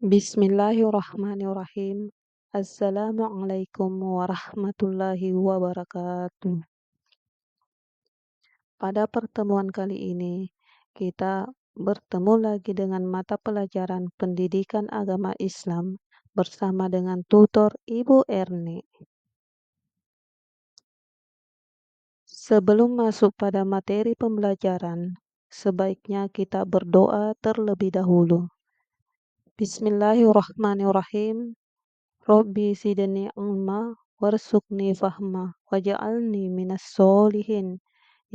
Bismillahirrahmanirrahim. Assalamualaikum warahmatullahi wabarakatuh. Pada pertemuan kali ini, kita bertemu lagi dengan mata pelajaran Pendidikan Agama Islam bersama dengan tutor Ibu Erni. Sebelum masuk pada materi pembelajaran, sebaiknya kita berdoa terlebih dahulu. Bismillahirrahmanirrahim. Robbi zidni ilma warzuqni fahma waj'alni minas sholihin,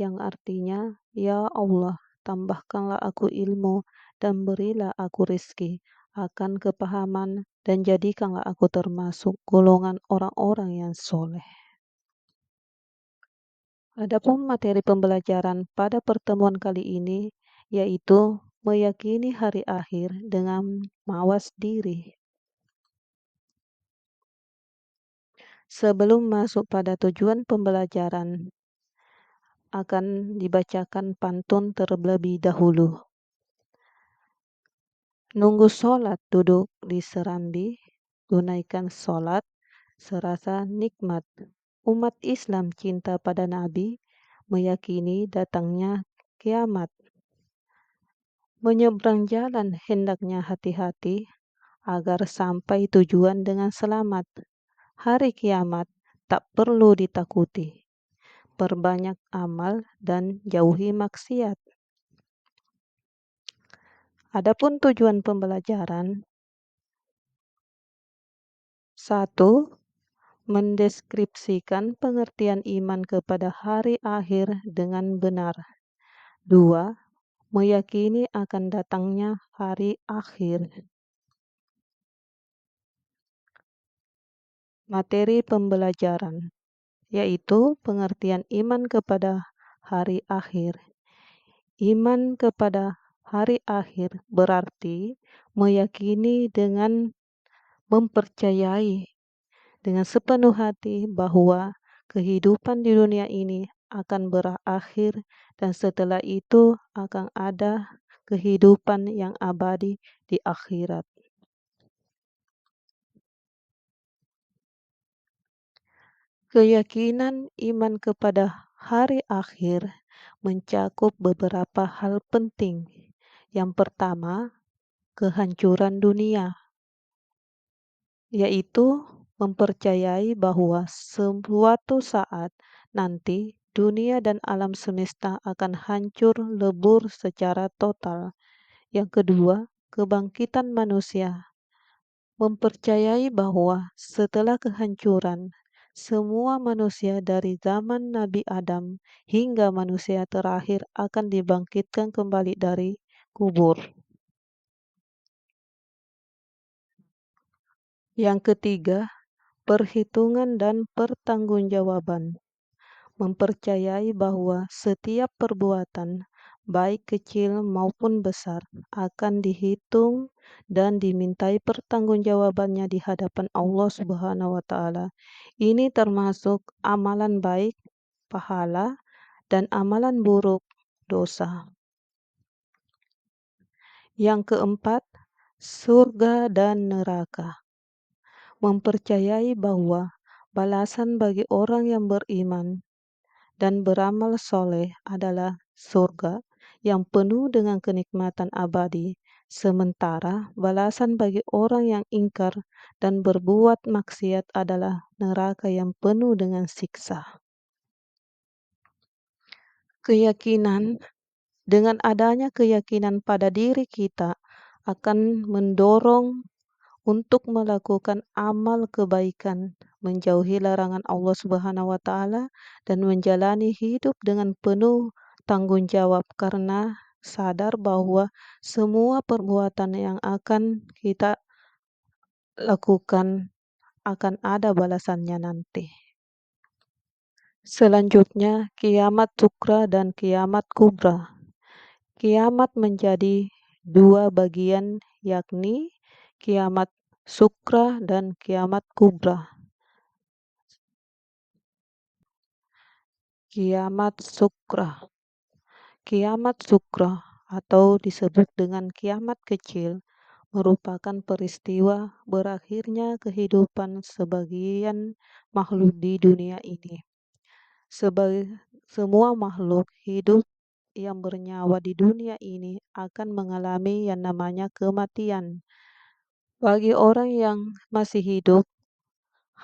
yang artinya, ya Allah, tambahkanlah aku ilmu dan berilah aku rizki akan kepahaman dan jadikanlah aku termasuk golongan orang-orang yang soleh. Adapun materi pembelajaran pada pertemuan kali ini yaitu meyakini hari akhir dengan mawas diri. Sebelum masuk pada tujuan pembelajaran, akan dibacakan pantun terlebih dahulu. Nunggu sholat duduk di serambi, tunaikan sholat serasa nikmat. Umat Islam cinta pada Nabi, meyakini datangnya kiamat. Menyeberang jalan hendaknya hati-hati, agar sampai tujuan dengan selamat. Hari kiamat tak perlu ditakuti. Perbanyak amal dan jauhi maksiat. Adapun tujuan pembelajaran, 1. Mendeskripsikan pengertian iman kepada hari akhir dengan benar. 2. Meyakini akan datangnya hari akhir. Materi pembelajaran, yaitu pengertian iman kepada hari akhir. Iman kepada hari akhir berarti meyakini dengan mempercayai dengan sepenuh hati bahwa kehidupan di dunia ini akan berakhir dan setelah itu akan ada kehidupan yang abadi di akhirat. Keyakinan iman kepada hari akhir mencakup beberapa hal penting. Yang pertama, kehancuran dunia, yaitu mempercayai bahwa suatu saat nanti dunia dan alam semesta akan hancur lebur secara total. Yang kedua, kebangkitan manusia, mempercayai bahwa setelah kehancuran, semua manusia dari zaman Nabi Adam hingga manusia terakhir akan dibangkitkan kembali dari kubur. Yang ketiga, perhitungan dan pertanggungjawaban, mempercayai bahwa setiap perbuatan, baik kecil maupun besar, akan dihitung dan dimintai pertanggungjawabannya di hadapan Allah Subhanahu wa Ta'ala. Ini termasuk amalan baik, pahala, dan amalan buruk, dosa. Yang keempat, surga dan neraka, mempercayai bahwa balasan bagi orang yang beriman dan beramal soleh adalah surga yang penuh dengan kenikmatan abadi, sementara balasan bagi orang yang ingkar dan berbuat maksiat adalah neraka yang penuh dengan siksa. Dengan adanya keyakinan pada diri kita akan mendorong untuk melakukan amal kebaikan, menjauhi larangan Allah Subhanahu wa Ta'ala, dan menjalani hidup dengan penuh tanggung jawab karena sadar bahwa semua perbuatan yang akan kita lakukan akan ada balasannya nanti. Selanjutnya, kiamat sukra dan kiamat kubra. Kiamat menjadi dua bagian, yakni kiamat sukra dan kiamat kubra. Kiamat sukra atau disebut dengan kiamat kecil merupakan peristiwa berakhirnya kehidupan sebagian makhluk di dunia ini. Semua makhluk hidup yang bernyawa di dunia ini akan mengalami yang namanya kematian. Bagi orang yang masih hidup,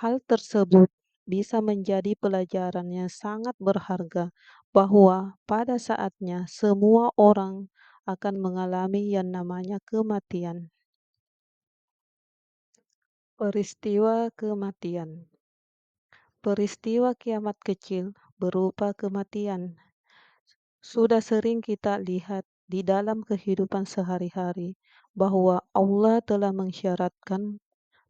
hal tersebut bisa menjadi pelajaran yang sangat berharga bahwa pada saatnya semua orang akan mengalami yang namanya kematian. Peristiwa kematian. Peristiwa kiamat kecil berupa kematian sudah sering kita lihat di dalam kehidupan sehari-hari bahwa Allah telah mensyaratkan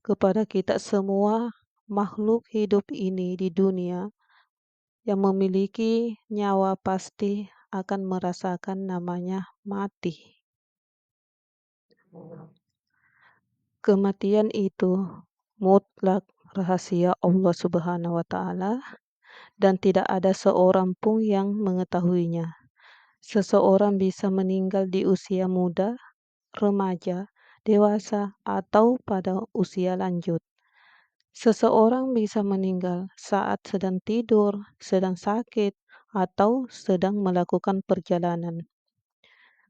kepada kita semua makhluk hidup ini di dunia yang memiliki nyawa pasti akan merasakan namanya mati. Kematian itu mutlak rahasia Allah Subhanahu wa taala dan tidak ada seorang pun yang mengetahuinya. Seseorang bisa meninggal di usia muda, remaja, dewasa, atau pada usia lanjut. Seseorang bisa meninggal saat sedang tidur, sedang sakit, atau sedang melakukan perjalanan.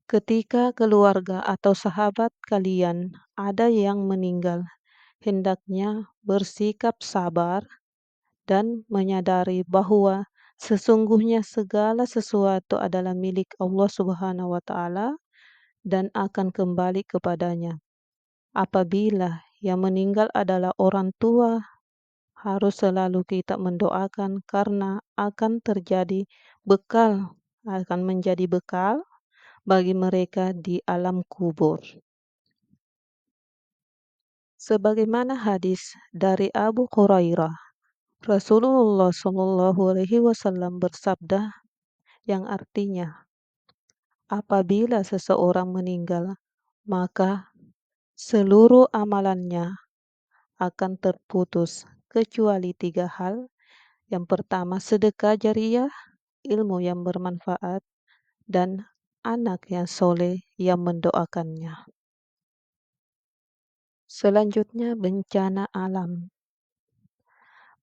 Ketika keluarga atau sahabat kalian ada yang meninggal, hendaknya bersikap sabar dan menyadari bahwa sesungguhnya segala sesuatu adalah milik Allah Subhanahu wa taala dan akan kembali kepadanya. Apabila yang meninggal adalah orang tua, harus selalu kita mendoakan karena akan menjadi bekal bagi mereka di alam kubur. Sebagaimana hadis dari Abu Hurairah, Rasulullah Shallallahu Alaihi Wasallam bersabda yang artinya, apabila seseorang meninggal, maka seluruh amalannya akan terputus kecuali 3 hal. Yang pertama, sedekah jariyah, ilmu yang bermanfaat, dan anak yang soleh yang mendoakannya. Selanjutnya, bencana alam.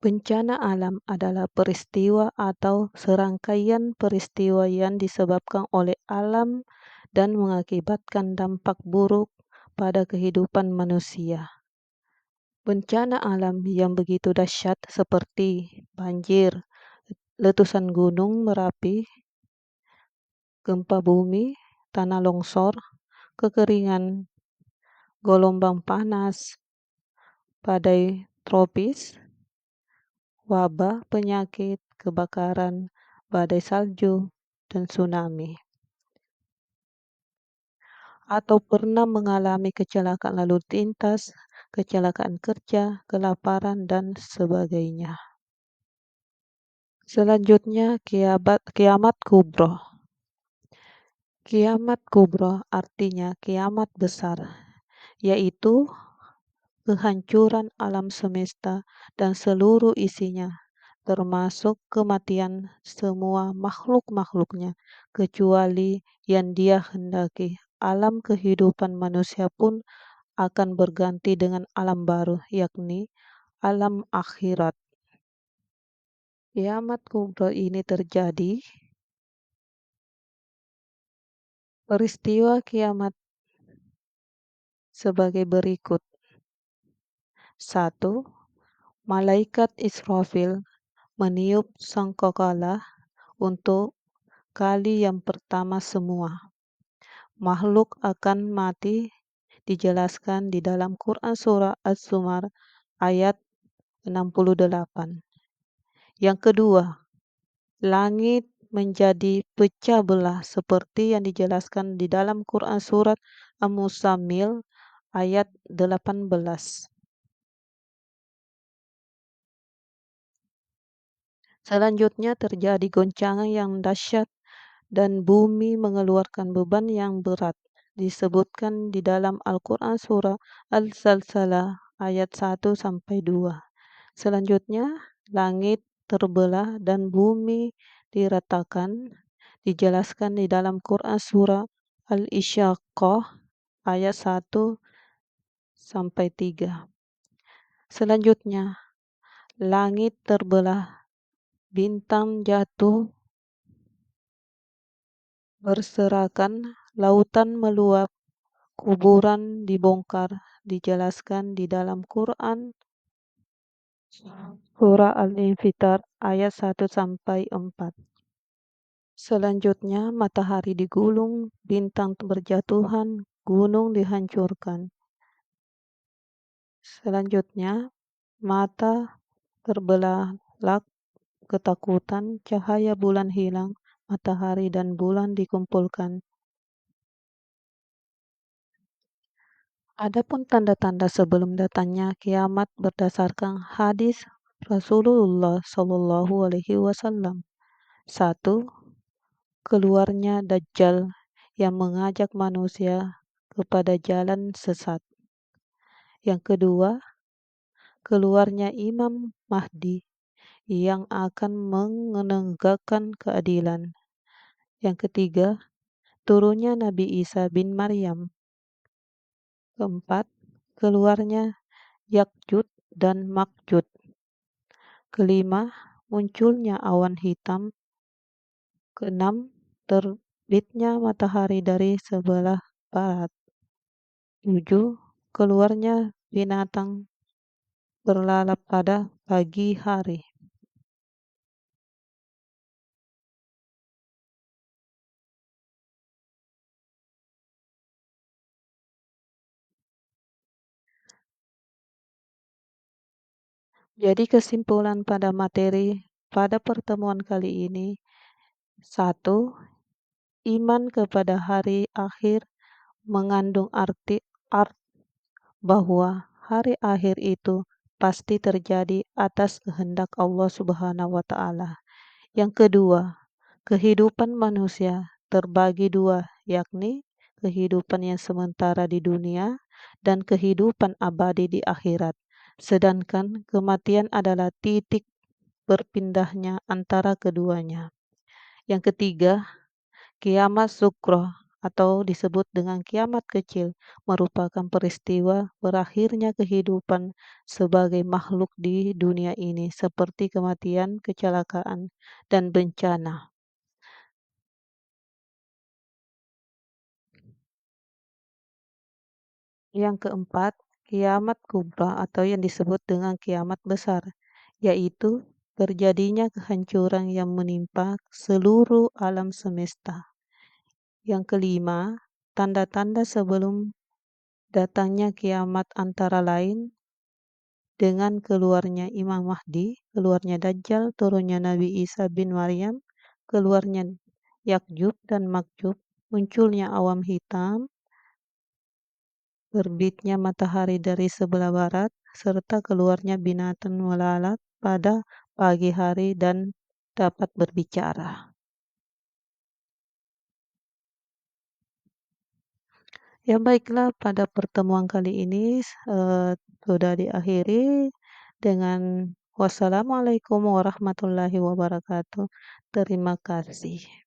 Bencana alam adalah peristiwa atau serangkaian peristiwa yang disebabkan oleh alam dan mengakibatkan dampak buruk pada kehidupan manusia. Bencana alam yang begitu dahsyat seperti banjir, letusan gunung Merapi, gempa bumi, tanah longsor, kekeringan, gelombang panas, badai tropis, wabah, penyakit, kebakaran, badai salju, dan tsunami. Atau pernah mengalami kecelakaan lalu lintas, kecelakaan kerja, kelaparan, dan sebagainya. Selanjutnya, kiamat kubro. Kiamat kubro artinya kiamat besar, yaitu kehancuran alam semesta dan seluruh isinya, termasuk kematian semua makhluk-makhluknya, kecuali yang Dia hendaki. Alam kehidupan manusia pun akan berganti dengan alam baru, yakni alam akhirat. Kiamat kubro ini terjadi. Peristiwa kiamat sebagai berikut. 1. Malaikat Israfil meniup sangkakala untuk kali yang pertama semua. Makhluk akan mati dijelaskan di dalam Quran Surah Az-Zumar ayat 68. Yang kedua, langit menjadi pecah belah seperti yang dijelaskan di dalam Quran Surat Al-Muzammil ayat 18. Selanjutnya terjadi goncangan yang dahsyat dan bumi mengeluarkan beban yang berat. Disebutkan di dalam Al-Quran Surah Al-Zalzalah ayat 1-2. Selanjutnya, langit terbelah dan bumi diratakan. Dijelaskan di dalam Quran Surah Al-Isyaqqah ayat 1 sampai 3. Selanjutnya, langit terbelah, bintang jatuh berserakan, lautan meluap, kuburan dibongkar, dijelaskan di dalam Quran Surah Al-Infitar ayat 1 sampai 4. Selanjutnya, matahari digulung, bintang berjatuhan, gunung dihancurkan. Selanjutnya, mata terbelalak ketakutan, cahaya bulan hilang, matahari dan bulan dikumpulkan. Adapun tanda-tanda sebelum datangnya kiamat berdasarkan hadis Rasulullah Shallallahu Alaihi Wasallam. 1. Keluarnya Dajjal yang mengajak manusia kepada jalan sesat. Yang kedua, keluarnya Imam Mahdi yang akan menegakkan keadilan. Yang ketiga, turunnya Nabi Isa bin Maryam. Keempat, keluarnya Yakjud dan Makjud. Kelima, munculnya awan hitam. Keenam, terbitnya matahari dari sebelah barat. 7. Keluarnya binatang berlalap pada pagi hari. Jadi kesimpulan pada materi pada pertemuan kali ini, 1. Iman kepada hari akhir mengandung art bahwa hari akhir itu pasti terjadi atas kehendak Allah Subhanahu wa taala. Yang kedua, kehidupan manusia terbagi dua, yakni kehidupan yang sementara di dunia dan kehidupan abadi di akhirat. Sedangkan kematian adalah titik berpindahnya antara keduanya. Yang ketiga, kiamat sukroh atau disebut dengan kiamat kecil merupakan peristiwa berakhirnya kehidupan sebagai makhluk di dunia ini seperti kematian, kecelakaan, dan bencana. Yang keempat, kiamat kubra atau yang disebut dengan kiamat besar, yaitu terjadinya kehancuran yang menimpa seluruh alam semesta. Yang kelima, tanda-tanda sebelum datangnya kiamat antara lain dengan keluarnya Imam Mahdi, keluarnya Dajjal, turunnya Nabi Isa bin Maryam, keluarnya Yakjub dan Makjub, munculnya awan hitam, terbitnya matahari dari sebelah barat, serta keluarnya binatang melalat pada pagi hari dan dapat berbicara. Ya baiklah, pada pertemuan kali ini sudah diakhiri dengan wassalamualaikum warahmatullahi wabarakatuh. Terima kasih.